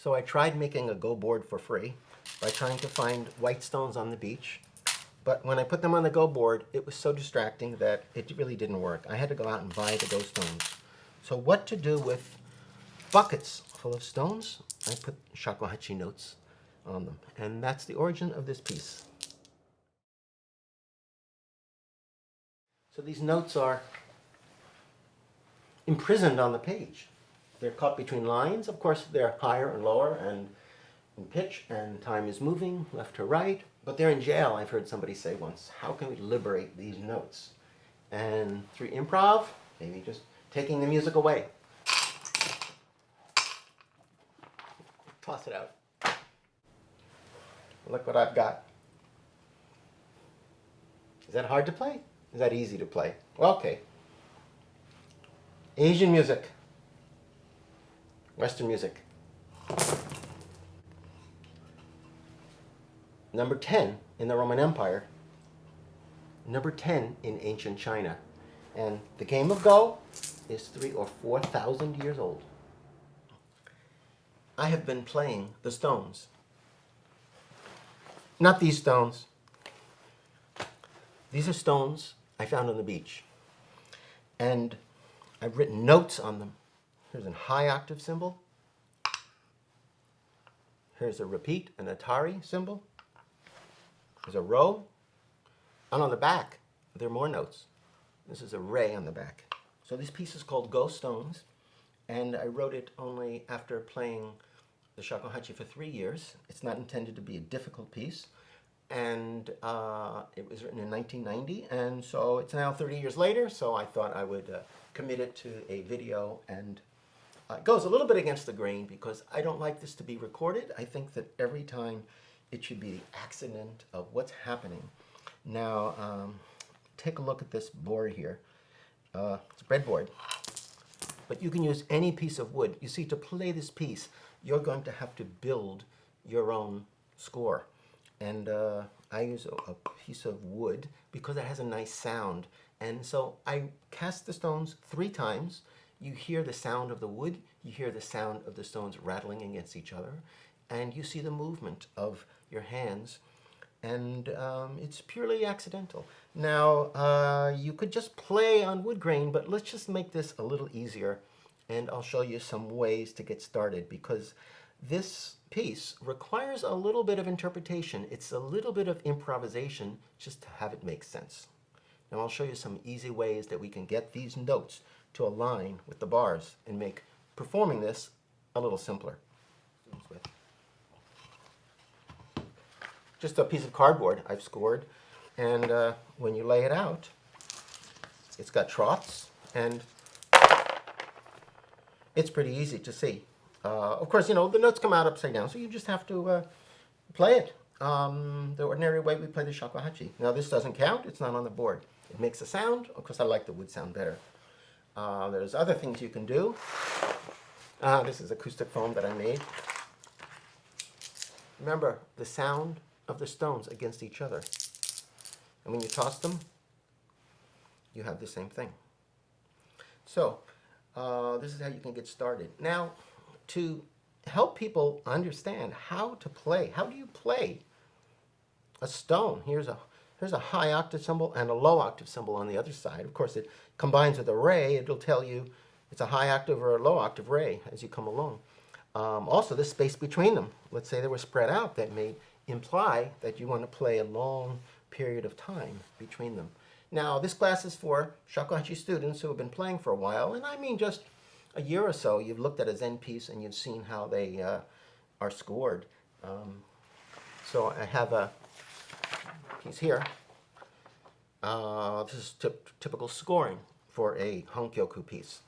So I tried making a go board for free by trying to find white stones on the beach. But when I put them on the go board, it was so distracting that it really didn't work. I had to go out and buy the go stones. So what to do with buckets full of stones? I put shakuhachi notes on them. And that's the origin of this piece. So these notes are imprisoned on the page. They're caught between lines. Of course, they're higher and lower and in pitch, and time is moving left to right. But they're in jail, I've heard somebody say once. How can we liberate these notes? And through improv, maybe just taking the music away. Toss it out. Look what I've got. Is that hard to play? Is that easy to play? Well, okay. Asian music. Western music. Number 10 in the Roman Empire. Number 10 in ancient China. And the game of Go is 3,000 or 4,000 years old. I have been playing the stones. Not these stones. These are stones I found on the beach. And I've written notes on them. Here's a high octave symbol. Here's a repeat, an Atari symbol. There's a row. And on the back, there are more notes. This is a ray on the back. So this piece is called Go Stones. And I wrote it only after playing the shakuhachi for 3 years. It's not intended to be a difficult piece. And it was written in 1990. And so it's now 30 years later. So I thought I would commit it to a video. And it goes a little bit against the grain because I don't like this to be recorded. I think that every time it should be the accident of what's happening. Now, take a look at this board here. It's a breadboard. But you can use any piece of wood. You see, to play this piece, you're going to have to build your own score. And I use a piece of wood because it has a nice sound. And so I cast the stones 3 times. You hear the sound of the wood. You hear the sound of the stones rattling against each other. And you see the movement of your hands. And it's purely accidental. Now, you could just play on wood grain, but let's just make this a little easier. And I'll show you some ways to get started because this piece requires a little bit of interpretation. It's a little bit of improvisation just to have it make sense. Now I'll show you some easy ways that we can get these notes to align with the bars and make performing this a little simpler. Just a piece of cardboard I've scored, and when you lay it out, it's got troughs, and it's pretty easy to see. Of course, you know, the notes come out upside down, so you just have to play it the ordinary way we play the shakuhachi. Now, this doesn't count. It's not on the board. It makes a sound. Of course, I like the wood sound better. There's other things you can do. This is acoustic foam that I made. Remember, the sound of the stones against each other. And when you toss them, you have the same thing. So, this is how you can get started. Now, to help people understand how to play, how do you play a stone? Here's a high octave symbol and a low octave symbol on the other side. Of course, it combines with a ray. It'll tell you it's a high octave or a low octave ray as you come along. Also, the space between them. Let's say they were spread out. That may imply that you want to play a long period of time between them. Now, this class is for shakuhachi students who have been playing for a while, and I mean just a year or so. You've looked at a Zen piece and you've seen how they are scored. So I have a piece here. This is typical scoring for a honkyoku piece.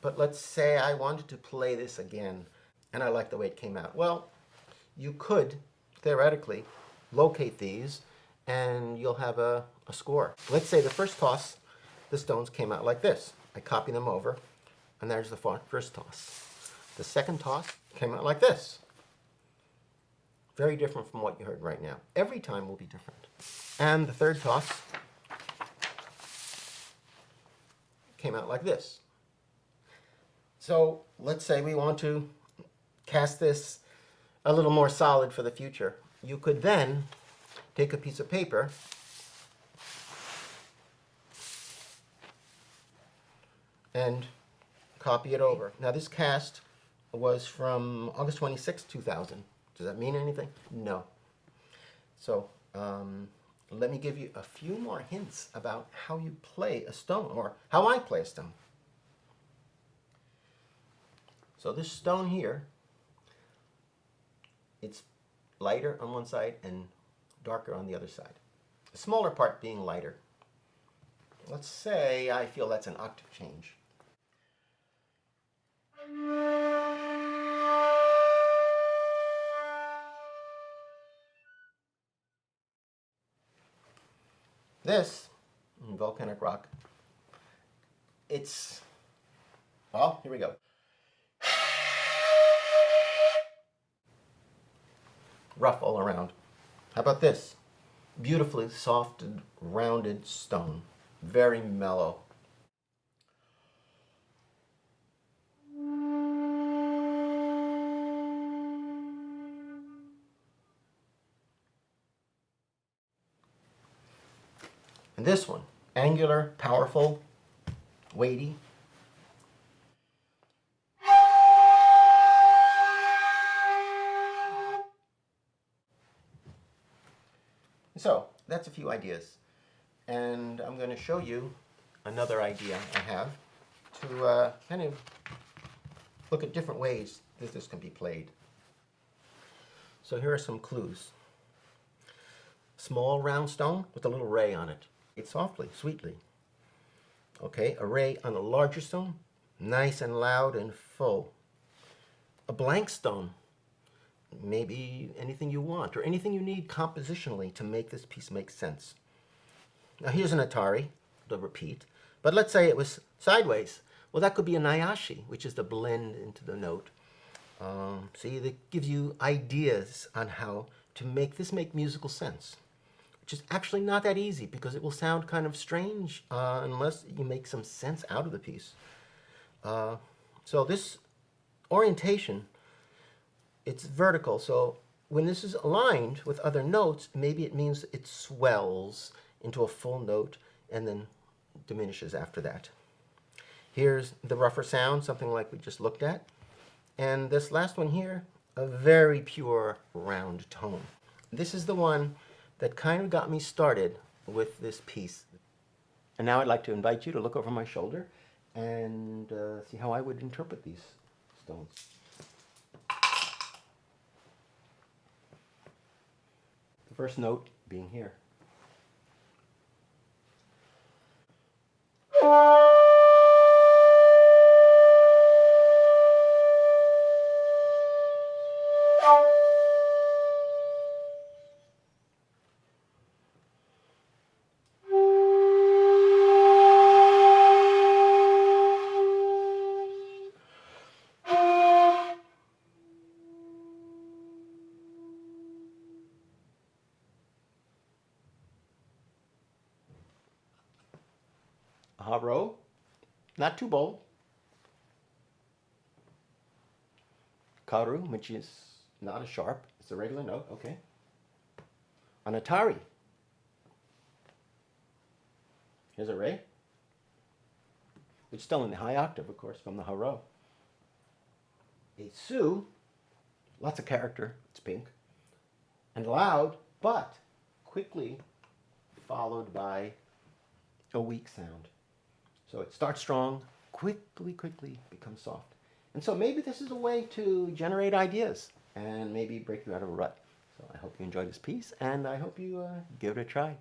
But let's say I wanted to play this again, and I like the way it came out. Well, you could, theoretically, locate these, and you'll have a score. Let's say the first toss, the stones came out like this. I copy them over, and there's the first toss. The second toss came out like this. Very different from what you heard right now. Every time will be different. And the third toss came out like this. So let's say we want to cast this a little more solid for the future. You could then take a piece of paper and copy it over. Now this cast was from August 26, 2000. Does that mean anything? No. So let me give you a few more hints about how you play a stone, or how I play a stone. So this stone here, it's lighter on one side and darker on the other side. The smaller part being lighter. Let's say I feel that's an octave change. This, in volcanic rock, it's, well, here we go. Rough all around. How about this? Beautifully softed, rounded stone. Very mellow. And this one, angular, powerful, weighty. So that's a few ideas, and I'm going to show you another idea I have to kind of look at different ways that this can be played. So here are some clues. Small round stone with a little ray on it. It's softly, sweetly. Okay, a ray on a larger stone, nice and loud and full. A blank stone, maybe anything you want or anything you need compositionally to make this piece make sense. Now here's an Atari, the repeat, but let's say it was sideways. Well, that could be a Nyashi, which is the blend into the note. See, that gives you ideas on how to make this make musical sense, which is actually not that easy because it will sound kind of strange unless you make some sense out of the piece. So this orientation, it's vertical, so when this is aligned with other notes, maybe it means it swells into a full note and then diminishes after that. Here's the rougher sound, something like we just looked at. And this last one here, a very pure round tone. This is the one that kind of got me started with this piece. And now I'd like to invite you to look over my shoulder and see how I would interpret these stones. The first note being here. Haro, not too bold. Karu, which is not a sharp, it's a regular note, okay. An Atari. Here's a re, which is still in the high octave, of course, from the Haro. A su, lots of character, it's pink, and loud, but quickly followed by a weak sound. So it starts strong, quickly becomes soft. And so maybe this is a way to generate ideas and maybe break you out of a rut. So I hope you enjoyed this piece, and I hope you give it a try.